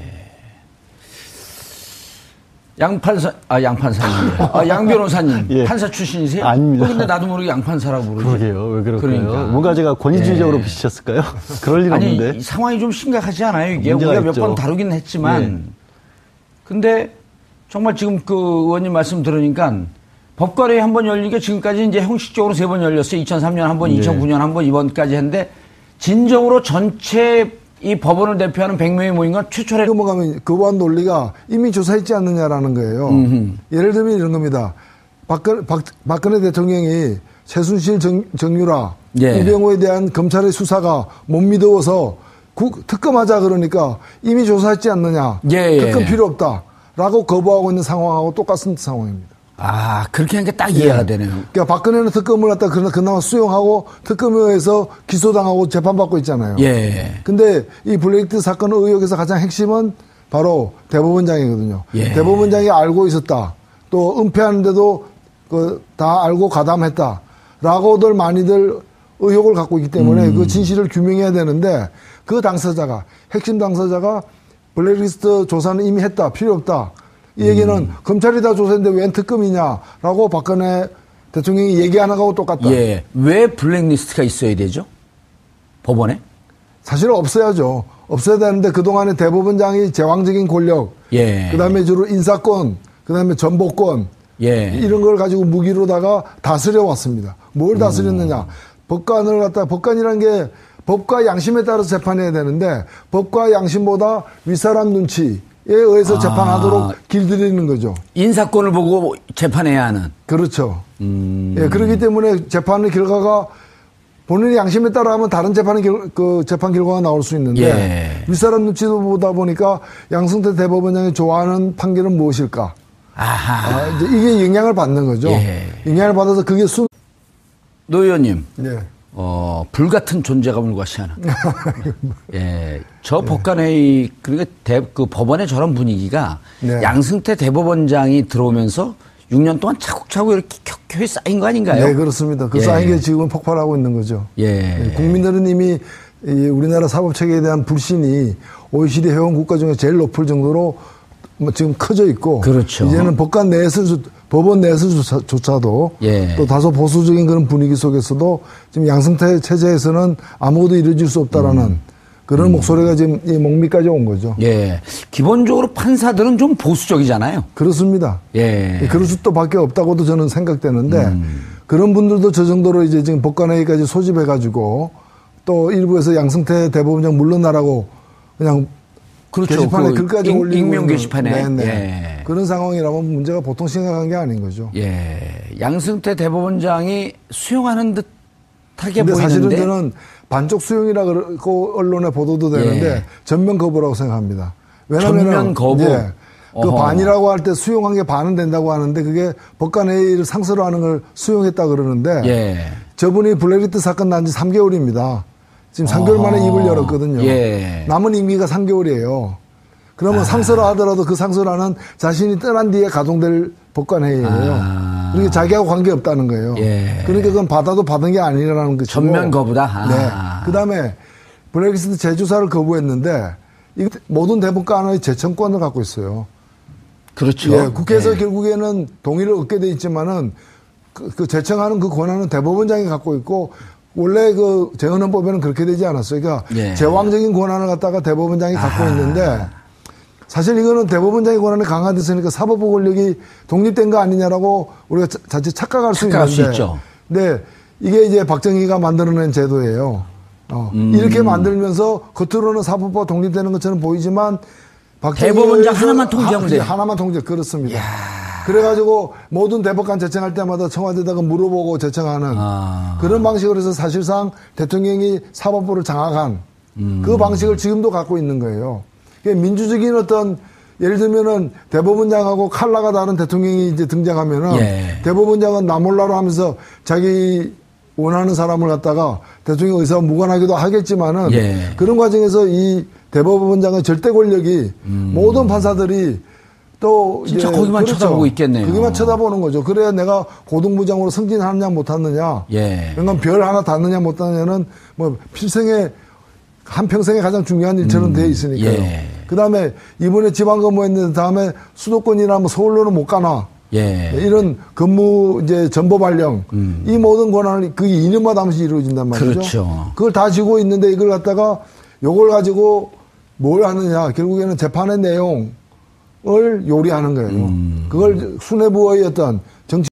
[SPEAKER 1] 양 변호사님.
[SPEAKER 3] 예.
[SPEAKER 1] 판사 출신이세요?
[SPEAKER 3] 아닙니다.
[SPEAKER 1] 근데 나도 모르게 양 판사라고 부르죠.
[SPEAKER 3] 그러게요. 왜 그럴까요?
[SPEAKER 1] 그러니까.
[SPEAKER 3] 뭔가 제가 권위주의적으로
[SPEAKER 1] 예.
[SPEAKER 3] 비치셨을까요? 그럴 일은
[SPEAKER 1] 아니,
[SPEAKER 3] 없는데.
[SPEAKER 1] 이 상황이 좀 심각하지 않아요, 이게?
[SPEAKER 3] 문제가
[SPEAKER 1] 우리가 몇
[SPEAKER 3] 있죠.
[SPEAKER 1] 번 다루긴 했지만.
[SPEAKER 3] 예.
[SPEAKER 1] 근데 정말 지금 그 의원님 말씀 들으니까 법관회의 한 번 열리게 지금까지 이제 형식적으로 3번 열렸어요. 2003년 한 번,
[SPEAKER 3] 예.
[SPEAKER 1] 2009년 한 번, 이번까지 했는데 진정으로 전체 이 법원을 대표하는 100명이 모인 건 최초래.
[SPEAKER 2] 넘어가면 그보한 논리가 이미 조사했지 않느냐라는 거예요. 예를 들면 이런 겁니다. 박근혜 대통령이 최순실 정유라,
[SPEAKER 1] 예.
[SPEAKER 2] 이병호에 대한 검찰의 수사가 못 믿어서 특검하자 그러니까 이미 조사했지 않느냐.
[SPEAKER 1] 예.
[SPEAKER 2] 특검 필요 없다라고 거부하고 있는 상황하고 똑같은 상황입니다.
[SPEAKER 1] 아, 그렇게 한 게 딱 이해가 되네요.
[SPEAKER 2] 그러니까 박근혜는 특검을 갖다 그나마 수용하고 특검에 의해서 기소당하고 재판받고 있잖아요.
[SPEAKER 1] 예.
[SPEAKER 2] 근데 이 블랙리스트 사건 의혹에서 가장 핵심은 바로 대법원장이거든요.
[SPEAKER 1] 예.
[SPEAKER 2] 대법원장이 알고 있었다. 또 은폐하는데도 다 알고 가담했다라고들 많이들 의혹을 갖고 있기 때문에 그 진실을 규명해야 되는데 그 당사자가 핵심 당사자가 블랙리스트 조사는 이미 했다. 필요 없다. 이 얘기는 검찰이 다 조사했는데 웬 특검이냐라고 박근혜 대통령이 얘기 안 하고 똑같다.
[SPEAKER 1] 예. 왜 블랙리스트가 있어야 되죠? 법원에?
[SPEAKER 2] 사실은 없어야죠. 없어야 되는데 그동안에 대법원장이 제왕적인 권력,
[SPEAKER 1] 예.
[SPEAKER 2] 그다음에 주로 인사권, 그다음에 전보권
[SPEAKER 1] 예.
[SPEAKER 2] 이런 걸 가지고 무기로다가 다스려 왔습니다. 뭘 다스렸느냐? 법관이라는 게 법과 양심에 따라서 재판해야 되는데 법과 양심보다 윗사람 눈치에 의해서 재판하도록 길들이는 거죠.
[SPEAKER 1] 인사권을 보고 재판해야 하는.
[SPEAKER 2] 그렇죠. 예, 그렇기 때문에 재판의 결과가 본인의 양심에 따라 하면 다른 재판 결과가 나올 수 있는데
[SPEAKER 1] 예.
[SPEAKER 2] 윗사람 눈치도 보다 보니까 양승태 대법원장이 좋아하는 판결은 무엇일까? 이제 이게 영향을 받는 거죠.
[SPEAKER 1] 예.
[SPEAKER 2] 영향을 받아서 그게
[SPEAKER 1] 노 의원님.
[SPEAKER 2] 예.
[SPEAKER 1] 불같은 존재감을 과시하는. 예. 저 법관회의, 그러니까 그 법원의 저런 분위기가
[SPEAKER 2] 네.
[SPEAKER 1] 양승태 대법원장이 들어오면서 6년 동안 차곡차곡 이렇게 격하게 쌓인 거 아닌가요?
[SPEAKER 2] 네, 그렇습니다. 그
[SPEAKER 1] 예.
[SPEAKER 2] 쌓인 게 지금은 폭발하고 있는 거죠.
[SPEAKER 1] 예.
[SPEAKER 2] 국민들은 이미 이 우리나라 사법체계에 대한 불신이 OECD 회원 국가 중에 제일 높을 정도로 지금 커져 있고.
[SPEAKER 1] 그렇죠.
[SPEAKER 2] 이제는 법원 내에서조차도
[SPEAKER 1] 예.
[SPEAKER 2] 또 다소 보수적인 그런 분위기 속에서도 지금 양승태 체제에서는 아무것도 이루어질 수 없다라는 그런 목소리가 지금 이 목미까지 온 거죠.
[SPEAKER 1] 예. 기본적으로 판사들은 좀 보수적이잖아요.
[SPEAKER 2] 그렇습니다.
[SPEAKER 1] 예.
[SPEAKER 2] 그럴 수밖에 없다고도 저는 생각되는데 그런 분들도 저 정도로 이제 지금 법관회의까지 소집해가지고 또 일부에서 양승태 대법원장 물러나라고 그냥
[SPEAKER 1] 그렇죠.
[SPEAKER 2] 게시판에 글까지 올리고
[SPEAKER 1] 익명
[SPEAKER 2] 있는,
[SPEAKER 1] 게시판에.
[SPEAKER 2] 네네.
[SPEAKER 1] 예.
[SPEAKER 2] 그런 상황이라면 문제가 보통 심각한 게 아닌 거죠.
[SPEAKER 1] 예. 양승태 대법원장이 수용하는 듯하게
[SPEAKER 2] 근데
[SPEAKER 1] 보이는데.
[SPEAKER 2] 사실은 저는 반쪽 수용이라 그러고 언론에 보도도 되는데
[SPEAKER 1] 예.
[SPEAKER 2] 전면 거부라고 생각합니다.
[SPEAKER 1] 전면 거부?
[SPEAKER 2] 예, 그
[SPEAKER 1] 어허.
[SPEAKER 2] 반이라고 할 때 수용한 게 반은 된다고 하는데 그게 법관회의를 상서로 하는 걸 수용했다 그러는데
[SPEAKER 1] 예.
[SPEAKER 2] 저분이 블랙리스트 사건 난 지 3개월입니다. 지금 3개월 만에 입을 열었거든요.
[SPEAKER 1] 예.
[SPEAKER 2] 남은 임기가 3개월이에요. 그러면 상서로 하더라도 그 상서라는 자신이 떠난 뒤에 가동될 법관회의예요. 그러니까 자기하고 관계없다는 거예요.
[SPEAKER 1] 예.
[SPEAKER 2] 그러니까 그건 받아도 받은 게 아니라는 것이고.
[SPEAKER 1] 전면 거부다.
[SPEAKER 2] 네. 그다음에 블랙리스트 재조사를 거부했는데 이 모든 대법관의 재청권을 갖고 있어요.
[SPEAKER 1] 그렇죠.
[SPEAKER 2] 예, 국회에서
[SPEAKER 1] 예.
[SPEAKER 2] 결국에는 동의를 얻게 돼 있지만은 그 재청하는 그 권한은 대법원장이 갖고 있고 원래 그 재헌헌법에는 그렇게 되지 않았어요. 그러니까
[SPEAKER 1] 예.
[SPEAKER 2] 제왕적인 권한을 갖다가 대법원장이 갖고 있는데 사실 이거는 대법원장의 권한이 강화됐으니까 사법부 권력이 독립된 거 아니냐라고 우리가 자칫 착각할 수
[SPEAKER 1] 착각할 수
[SPEAKER 2] 있는데.
[SPEAKER 1] 있죠.
[SPEAKER 2] 네, 이게 이제 박정희가 만들어낸 제도예요. 이렇게 만들면서 겉으로는 사법부가 독립되는 것처럼 보이지만
[SPEAKER 1] 대법원장 하나만 통제하면 돼요.
[SPEAKER 2] 하나만 통제 그렇습니다. 그래가지고 모든 대법관 제청할 때마다 청와대에다가 물어보고 제청하는 그런 방식으로 해서 사실상 대통령이 사법부를 장악한 그 방식을 지금도 갖고 있는 거예요. 민주적인 어떤 예를 들면은 대법원장하고 칼라가 다른 대통령이 이제 등장하면은
[SPEAKER 1] 예.
[SPEAKER 2] 대법원장은 나 몰라로 하면서 자기 원하는 사람을 갖다가 대통령 의사와 무관하기도 하겠지만은
[SPEAKER 1] 예.
[SPEAKER 2] 그런 과정에서 이 대법원장의 절대 권력이 모든 판사들이 또
[SPEAKER 1] 진짜
[SPEAKER 2] 이제
[SPEAKER 1] 거기만
[SPEAKER 2] 그렇죠.
[SPEAKER 1] 쳐다보고 있겠네요.
[SPEAKER 2] 거기만 쳐다보는 거죠. 그래야 내가 고등부장으로 승진하느냐 못하느냐,
[SPEAKER 1] 예.
[SPEAKER 2] 그러니까 별 하나 닿느냐 못하느냐는 뭐 필생의 한평생에 가장 중요한 일처럼 돼 있으니까요.
[SPEAKER 1] 예.
[SPEAKER 2] 그다음에 이번에 지방 근무했는데 다음에 수도권이나 뭐 서울로는 못 가나.
[SPEAKER 1] 예.
[SPEAKER 2] 이런 근무 이제 전보 발령 이 모든 권한이 그게 2년마다 한 번씩 이루어진단 말이죠.
[SPEAKER 1] 그렇죠.
[SPEAKER 2] 그걸 다 쥐고 있는데 이걸 갖다가 요걸 가지고 뭘 하느냐 결국에는 재판의 내용을 요리하는 거예요. 그걸 수뇌부의 어떤 정치